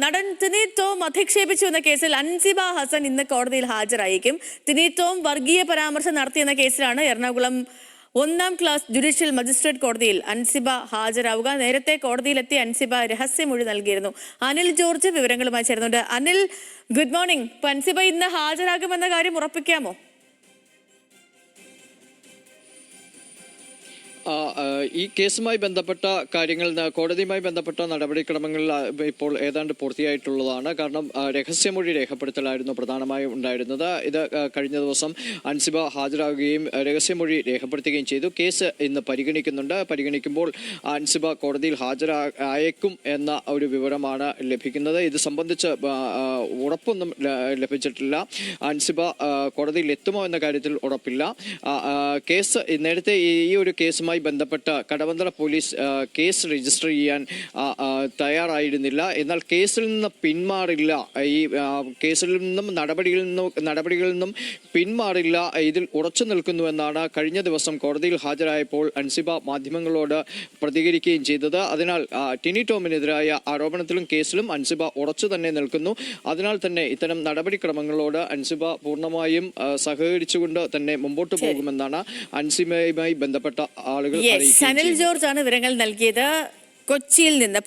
നടൻ തിനീത് ടോം അധിക്ഷേപിച്ചു എന്ന കേസിൽ അൻസിബ ഹസൻ ഇന്ന് കോടതിയിൽ ഹാജരായിരിക്കും. തിനീത് ടോം വർഗീയ പരാമർശം നടത്തിയെന്ന കേസിലാണ് എറണാകുളം 1ാം ക്ലാസ് ജുഡീഷ്യൽ മജിസ്ട്രേറ്റ് കോടതിയിൽ അൻസിബ ഹാജരാവുക. നേരത്തെ കോടതിയിലെത്തി അൻസിബ രഹസ്യമൊഴി നൽകിയിരുന്നു. അനിൽ ജോർജ് വിവരങ്ങളുമായി ചേരുന്നുണ്ട്. Anil, good morning. അൻസിബ ഇന്ന് ഹാജരാകുമെന്ന കാര്യം ഉറപ്പിക്കാമോ? ഈ കേസുമായി ബന്ധപ്പെട്ട കാര്യങ്ങൾ, കോടതിയുമായി ബന്ധപ്പെട്ട നടപടിക്രമങ്ങളിൽ ഇപ്പോൾ ഏതാണ്ട് പൂർത്തിയായിട്ടുള്ളതാണ്. കാരണം രഹസ്യമൊഴി രേഖപ്പെടുത്തലായിരുന്നു പ്രധാനമായും ഉണ്ടായിരുന്നത്. ഇത് കഴിഞ്ഞ ദിവസം അൻസിബ ഹാജരാകുകയും രഹസ്യമൊഴി രേഖപ്പെടുത്തുകയും ചെയ്തു. കേസ് ഇന്ന് പരിഗണിക്കുമ്പോൾ അൻസിബ കോടതിയിൽ ഹാജരായേക്കും എന്ന ഒരു വിവരമാണ് ലഭിക്കുന്നത്. ഇത് സംബന്ധിച്ച് ഉറപ്പൊന്നും ലഭിച്ചിട്ടില്ല. അൻസിബ കോടതിയിൽ എത്തുമോ എന്ന കാര്യത്തിൽ ഉറപ്പില്ല. കേസ് നേരത്തെ ഈ ഒരു കേസുമായി ബന്ധപ്പെട്ട കടവന്തറ പോലീസ് കേസ് രജിസ്റ്റർ ചെയ്യാൻ തയ്യാറായിരുന്നില്ല. എന്നാൽ കേസിൽ നിന്ന് പിന്മാറില്ല, ഈ കേസിൽ നിന്നും നടപടികളിൽ നിന്നും പിന്മാറില്ല, ഇതിൽ ഉറച്ചു നിൽക്കുന്നുവെന്നാണ് കഴിഞ്ഞ ദിവസം കോടതിയിൽ ഹാജരായപ്പോൾ അൻസിബ മാധ്യമങ്ങളോട് പ്രതികരിക്കുകയും ചെയ്തത്. അതിനാൽ ടിനി ടോമിനെതിരായ ആരോപണത്തിലും കേസിലും അൻസിബ ഉറച്ചു തന്നെ നിൽക്കുന്നു. അതിനാൽ തന്നെ ഇത്തരം നടപടിക്രമങ്ങളോട് അൻസിബ പൂർണ്ണമായും സഹകരിച്ചുകൊണ്ട് തന്നെ മുമ്പോട്ട് പോകുമെന്നാണ് അൻസിബയുമായി ബന്ധപ്പെട്ട ആളുകൾ. അനിൽ ജോർജ് ആണ് വിവരങ്ങൾ നൽകിയത് കൊച്ചിയിൽ നിന്ന്.